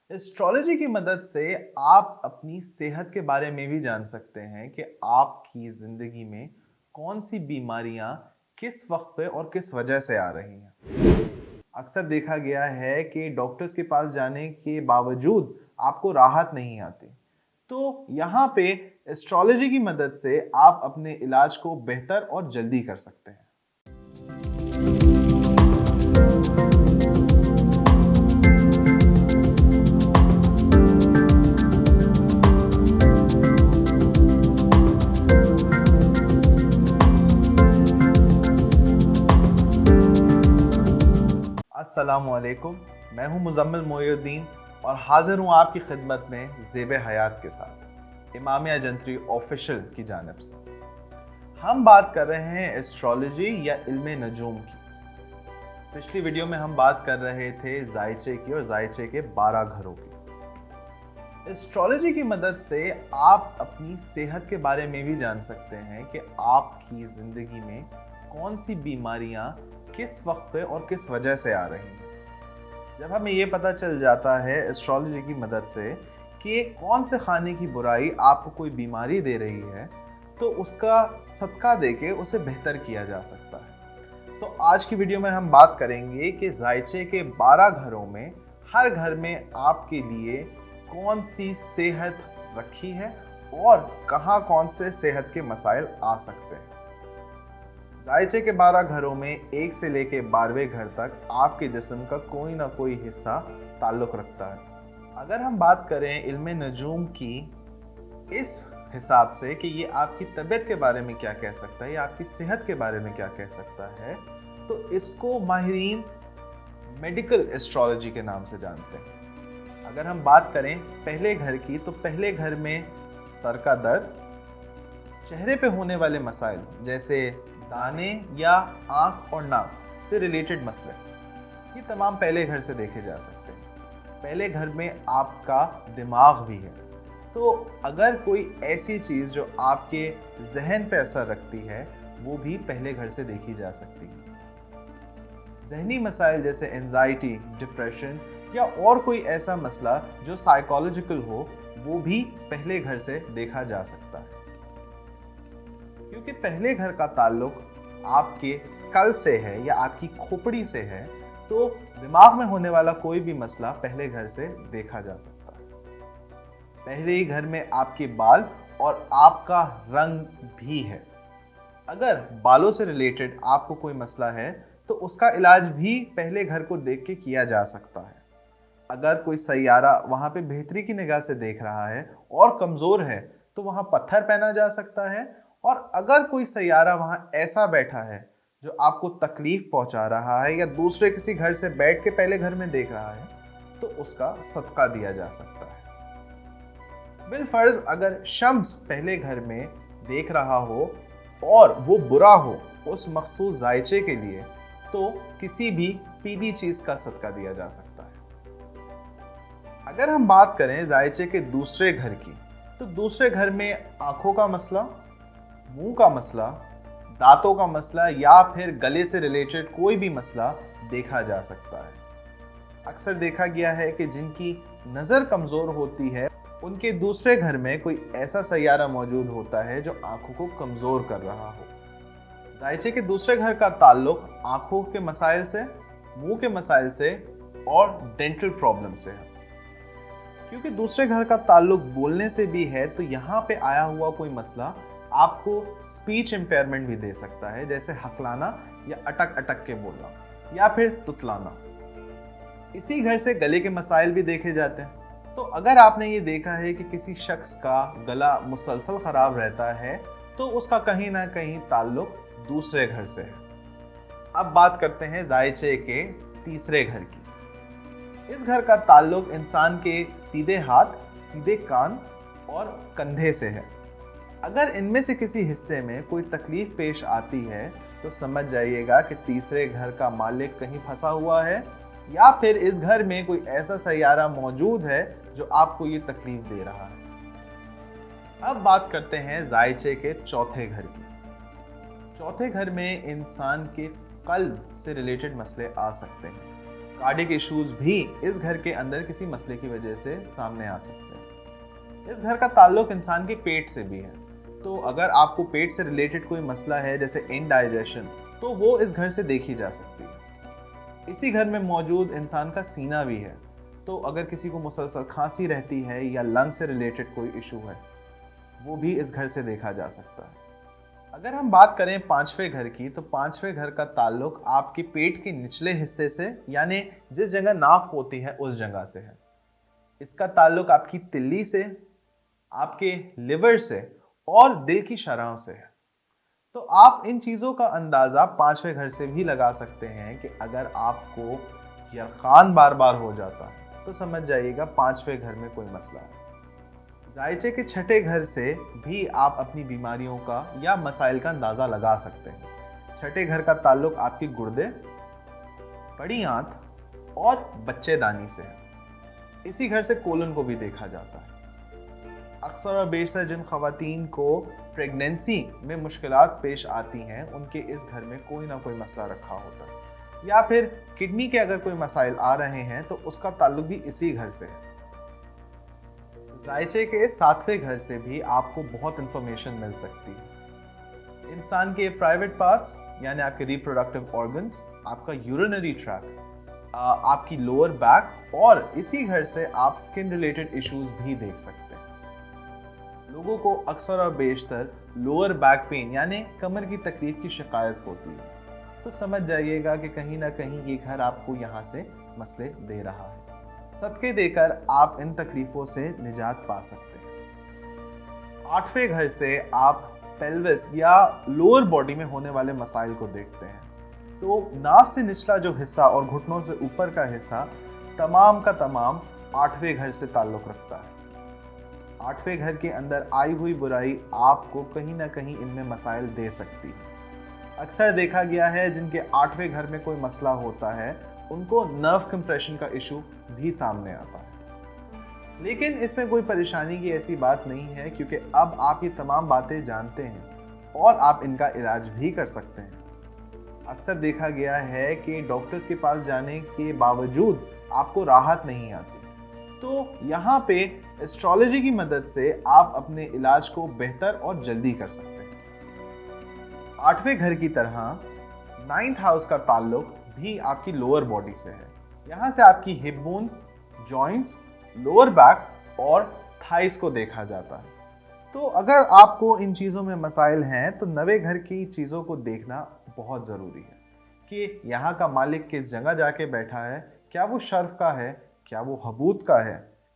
Astrology की मदद से आप अपनी सेहत के बारे में भी जान सकते हैं कि आपकी ज़िंदगी में कौन सी बीमारियां किस वक्त पे और किस वजह से आ रही हैं। अक्सर देखा गया है कि डॉक्टर्स के पास जाने के बावजूद आपको राहत नहीं आती। तो यहाँ पे एस्ट्रोलॉजी की मदद से आप अपने इलाज को बेहतर और जल्दी कर सकते हैं। अस्सलामुअलैकुम, मैं हूं मुज़म्मिल मोइनुद्दीन और हाजिर हूं आपकी खिदमत में ज़ेब हयात के साथ इमामिया जंतरी ऑफिशियल की जानिब से। हम बात कर रहे हैं एस्ट्रोलॉजी या इल्मे नजूम की। पिछली वीडियो में हम बात कर रहे थे जायचे की और जायचे के 12 घरों की। एस्ट्रोलॉजी की मदद से आप अपनी सेहत के बारे में भी जान सकते हैं कि आपकी ज़िंदगी में कौन सी बीमारियां किस वक्त पे और किस वजह से आ रही हैं। जब हमें ये पता चल जाता है एस्ट्रोलॉजी की मदद से कि कौन से खाने की बुराई आपको कोई बीमारी दे रही है, तो उसका सदका देके उसे बेहतर किया जा सकता है। तो आज की वीडियो में हम बात करेंगे कि जायचे के 12 घरों में हर घर में आपके लिए कौन सी सेहत रखी है और कहाँ कौन से सेहत के मसाइल आ सकते हैं। जायचे के 12 घरों में 1 से लेके 12वें घर तक आपके जिस्म का कोई ना कोई हिस्सा ताल्लुक़ रखता है। अगर हम बात करें इल्मे नजूम की इस हिसाब से कि ये आपकी तबीयत के बारे में क्या कह सकता है या आपकी सेहत के बारे में क्या कह सकता है, तो इसको माहिरीन मेडिकल एस्ट्रोलॉजी के नाम से जानते हैं। अगर हम बात करें पहले घर की, तो पहले घर में सर का दर्द, चेहरे पे होने वाले मसाइल जैसे दाने या आँख और नाक से रिलेटेड मसले, ये तमाम पहले घर से देखे जा सकते हैं। पहले घर में आपका दिमाग भी है, तो अगर कोई ऐसी चीज़ जो आपके जहन पे असर रखती है, वो भी पहले घर से देखी जा सकती है। जहनी मसाइल जैसे एंजाइटी, डिप्रेशन या और कोई ऐसा मसला जो साइकोलॉजिकल हो, वो भी पहले घर से देखा जा सकता है। क्योंकि पहले घर का ताल्लुक आपके स्कल से है या आपकी खोपड़ी से है, तो दिमाग में होने वाला कोई भी मसला पहले घर से देखा जा सकता है। पहले ही घर में आपके बाल और आपका रंग भी है। अगर बालों से रिलेटेड आपको कोई मसला है, तो उसका इलाज भी पहले घर को देख के किया जा सकता है। अगर कोई सैयारा वहाँ पे बेहतरी की निगाह से देख रहा है और कमज़ोर है, तो वहाँ पत्थर पहना जा सकता है। और अगर कोई सैयारा वहाँ ऐसा बैठा है जो आपको तकलीफ पहुँचा रहा है या दूसरे किसी घर से बैठ के पहले घर में देख रहा है, तो उसका सदका दिया जा सकता है। बिलफर्ज अगर शम्स पहले घर में देख रहा हो और वो बुरा हो उस मखसूस जायचे के लिए, तो किसी भी पीली चीज़ का सदका दिया जा सकता है। अगर हम बात करें जायचे के दूसरे घर की, तो दूसरे घर में आँखों का मसला, मुंह का मसला, दांतों का मसला या फिर गले से रिलेटेड कोई भी मसला देखा जा सकता है। अक्सर देखा गया है कि जिनकी नज़र कमज़ोर होती है, उनके दूसरे घर में कोई ऐसा सैयारा मौजूद होता है जो आंखों को कमज़ोर कर रहा हो। जायचे के दूसरे घर का ताल्लुक आंखों के मसाइल से, मुंह के मसाइल से और डेंटल प्रॉब्लम से है। क्योंकि दूसरे घर का ताल्लुक बोलने से भी है, तो यहाँ पे आया हुआ कोई मसला आपको स्पीच इम्पेयरमेंट भी दे सकता है, जैसे हकलाना या अटक अटक के बोलना या फिर तुतलाना। इसी घर से गले के मसाइल भी देखे जाते हैं। तो अगर आपने ये देखा है कि किसी शख्स का गला मुसलसल ख़राब रहता है, तो उसका कहीं ना कहीं ताल्लुक दूसरे घर से है। अब बात करते हैं जायचे के तीसरे घर की। इस घर का ताल्लुक इंसान के सीधे हाथ, सीधे कान और कंधे से है। अगर इनमें से किसी हिस्से में कोई तकलीफ पेश आती है, तो समझ जाइएगा कि तीसरे घर का मालिक कहीं फंसा हुआ है या फिर इस घर में कोई ऐसा सैयारा मौजूद है जो आपको ये तकलीफ दे रहा है। अब बात करते हैं जायचे के चौथे घर की। चौथे घर में इंसान के कल्ब से रिलेटेड मसले आ सकते हैं। कार्डियक इश्यूज भी इस घर के अंदर किसी मसले की वजह से सामने आ सकते हैं। इस घर का ताल्लुक इंसान के पेट से भी है, तो अगर आपको पेट से रिलेटेड कोई मसला है जैसे इनडाइजेशन, तो वो इस घर से देखी जा सकती है। इसी घर में मौजूद इंसान का सीना भी है, तो अगर किसी को मुसलसल खांसी रहती है या लंग से रिलेटेड कोई इशू है, वो भी इस घर से देखा जा सकता है। अगर हम बात करें पांचवें घर की, तो पांचवें घर का ताल्लुक आपके पेट के निचले हिस्से से, यानी जिस जगह नाक होती है उस जगह से है। इसका ताल्लुक आपकी तिल्ली से, आपके लिवर से और दिल की शराहों से है। तो आप इन चीज़ों का अंदाज़ा पांचवें घर से भी लगा सकते हैं कि अगर आपको यरकान बार बार हो जाता है तो समझ जाइएगा पांचवें घर में कोई मसला है। जायचे के छठे घर से भी आप अपनी बीमारियों का या मसाइल का अंदाज़ा लगा सकते हैं। छठे घर का ताल्लुक आपके गुर्दे, बड़ी आंत और बच्चेदानी से है। इसी घर से कोलन को भी देखा जाता है। अक्सर और बेशतर जिन खवातीन को प्रेगनेंसी में मुश्किलात पेश आती हैं, उनके इस घर में कोई ना कोई मसला रखा होता है, या फिर किडनी के अगर कोई मसाइल आ रहे हैं तो उसका ताल्लुक भी इसी घर से है। जायचे के सातवें घर से भी आपको बहुत इंफॉर्मेशन मिल सकती है। इंसान के प्राइवेट पार्ट्स यानी आपके रिप्रोडक्टिव ऑर्गन्स, आपका यूरिनरी ट्रैक्ट, आपकी लोअर बैक, और इसी घर से आप स्किन रिलेटेड इश्यूज भी देख सकते हैं। लोगों को अक्सर और बेशतर लोअर बैक पेन यानी कमर की तकलीफ की शिकायत होती है, तो समझ जाइएगा कि कहीं ना कहीं ये घर आपको यहाँ से मसले दे रहा है। सदके देकर आप इन तकलीफों से निजात पा सकते हैं। आठवें घर से आप पेल्विस या लोअर बॉडी में होने वाले मसाइल को देखते हैं। तो नाक से निचला जो हिस्सा और घुटनों से ऊपर का हिस्सा तमाम का तमाम आठवें घर से ताल्लुक रखता है। आठवें घर के अंदर आई हुई बुराई आपको कहीं ना कहीं इनमें मसाइल दे सकती है। अक्सर देखा गया है जिनके आठवें घर में कोई मसला होता है उनको नर्व कंप्रेशन का इशू भी सामने आता है। लेकिन इसमें कोई परेशानी की ऐसी बात नहीं है, क्योंकि अब आप ये तमाम बातें जानते हैं और आप इनका इलाज भी कर सकते हैं। अक्सर देखा गया है कि डॉक्टर्स के पास जाने के बावजूद आपको राहत नहीं आती, तो यहाँ पे एस्ट्रोलॉजी की मदद से आप अपने इलाज को बेहतर और जल्दी कर सकते हैं। आठवें घर की तरह नाइन्थ हाउस का ताल्लुक भी आपकी लोअर बॉडी से है। यहाँ से आपकी hip bone, joints, lower back और थाइस को देखा जाता है। तो अगर आपको इन चीज़ों में मसाइल हैं तो नवे घर की चीज़ों को देखना बहुत ज़रूरी है कि यहाँ का मालिक किस जगह जाके बैठा है, क्या वो शर्फ का है, क्या वो हबूत का है,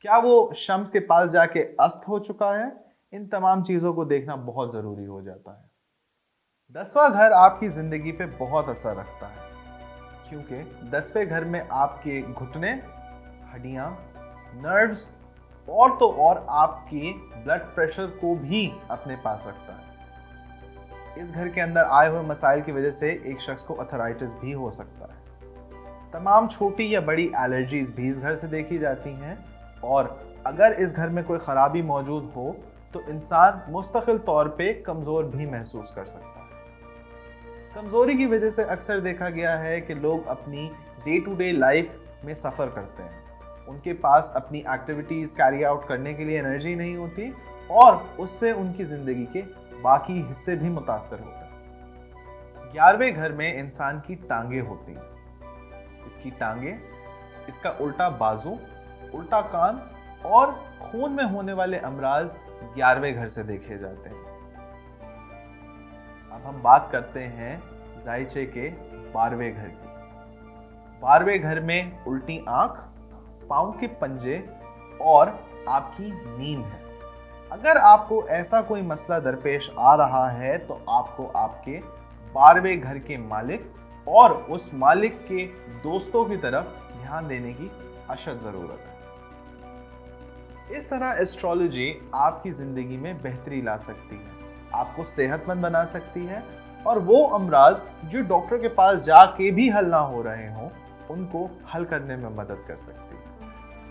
क्या वो शम्स के पास जाके अस्त हो चुका है। इन तमाम चीज़ों को देखना बहुत ज़रूरी हो जाता है। 10वां घर आपकी ज़िंदगी पे बहुत असर रखता है, क्योंकि 10वें घर में आपके घुटने, हड्डियाँ, नर्व्स और तो और आपके ब्लड प्रेशर को भी अपने पास रखता है। इस घर के अंदर आए हुए मसाइल की वजह से एक शख्स को अर्थराइटिस भी हो सकता है। तमाम छोटी या बड़ी एलर्जीज भी इस घर से देखी जाती हैं, और अगर इस घर में कोई ख़राबी मौजूद हो तो इंसान मुस्तकिल तौर पे कमज़ोर भी महसूस कर सकता है। कमज़ोरी की वजह से अक्सर देखा गया है कि लोग अपनी डे टू डे लाइफ में सफ़र करते हैं, उनके पास अपनी एक्टिविटीज़ कैरी आउट करने के लिए एनर्जी नहीं होती और उससे उनकी ज़िंदगी के बाकी हिस्से भी मुतासर होते हैं। 11वें घर में इंसान की टांगें होती हैं। इसकी टांगें, इसका उल्टा बाजू, उल्टा कान और खून में होने वाले अमराज 11वें घर से देखे जाते हैं। अब हम बात करते हैं जायचे के 12वें घर की। 12वें घर में उल्टी आंख, पाँव के पंजे और आपकी नींद है। अगर आपको ऐसा कोई मसला दरपेश आ रहा है तो आपको आपके 12वें घर के मालिक और उस मालिक के दोस्तों की तरफ ध्यान देने की अशद ज़रूरत है। इस तरह एस्ट्रोलॉजी आपकी ज़िंदगी में बेहतरी ला सकती है, आपको सेहतमंद बना सकती है और वो अमराज जो डॉक्टर के पास जाके भी हल ना हो रहे हों उनको हल करने में मदद कर सकती है।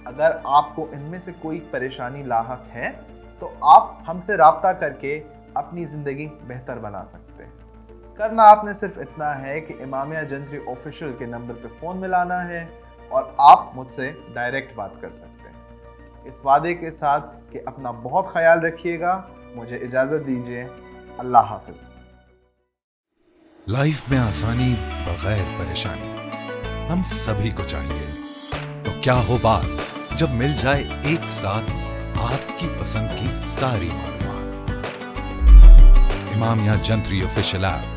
अगर आपको इनमें से कोई परेशानी लाहक है तो आप हमसे राब्ता करके अपनी ज़िंदगी बेहतर बना सकते हैं। करना आपने सिर्फ इतना है कि इमामिया जंतरी ऑफिशियल के नंबर पे फ़ोन मिलाना है اور آپ مجھ سے ڈائریکٹ بات کر سکتے ہیں، اس وعدے کے ساتھ کہ اپنا بہت خیال رکھیے گا۔ مجھے اجازت دیجیے، اللہ حافظ۔ لائف میں آسانی بغیر پریشانی ہم سبھی کو چاہیے، تو کیا ہو بات جب مل جائے ایک ساتھ آپ کی پسند کی ساری معلومات۔ امامیہ جنتری آفیشیل ایپ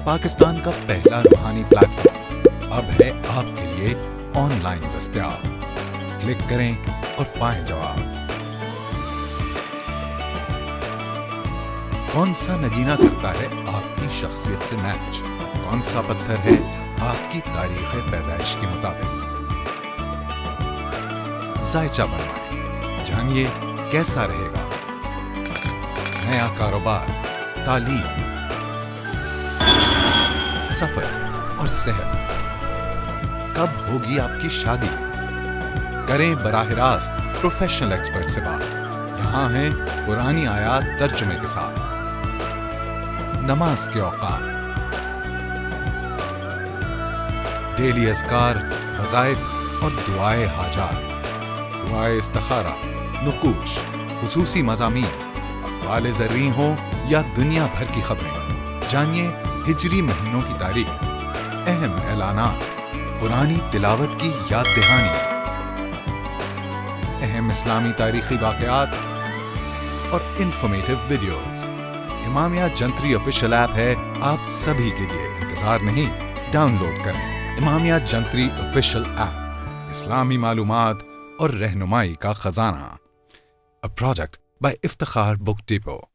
پاکستان کا پہلا روحانی پلیٹ فارم اب ہے آپ کے لیے آن لائن دستیاب۔ کلک کریں اور پائیں جواب۔ کون سا نگینہ کرتا ہے آپ کی شخصیت سے میچ؟ کون سا پتھر ہے آپ کی تاریخ پیدائش کے مطابق؟ ذائچہ بنوائیں، جانیے کیسا رہے گا۔ نیا کاروبار، تعلیم، سفر اور صحت۔ کب ہوگی آپ کی شادی؟ کریں براہ راست پروفیشنل ایکسپرٹ سے بات۔ یہاں ہیں پرانی آیات ترجمے کے ساتھ۔ نماز کے اوقات، ڈیلی اذکار، وظائف اور دعائے حاجات، دعائے استخارہ، نقوش، خصوصی مضامین، اقوال زرعی ہوں یا دنیا بھر کی خبریں۔ جانیے ہجری مہینوں کی تاریخ، اہم اعلانات، قرآنی تلاوت کی یاد دہانی، اہم اسلامی تاریخی واقعات اور انفارمیٹیو ویڈیوز۔ امامیہ جنتری آفیشیل ایپ ہے آپ سبھی کے لیے، انتظار نہیں، ڈاؤن لوڈ کریں۔ امامیہ جنتری آفیشیل ایپ، اسلامی معلومات اور رہنمائی کا خزانہ۔ A project by Iftikhar book depot.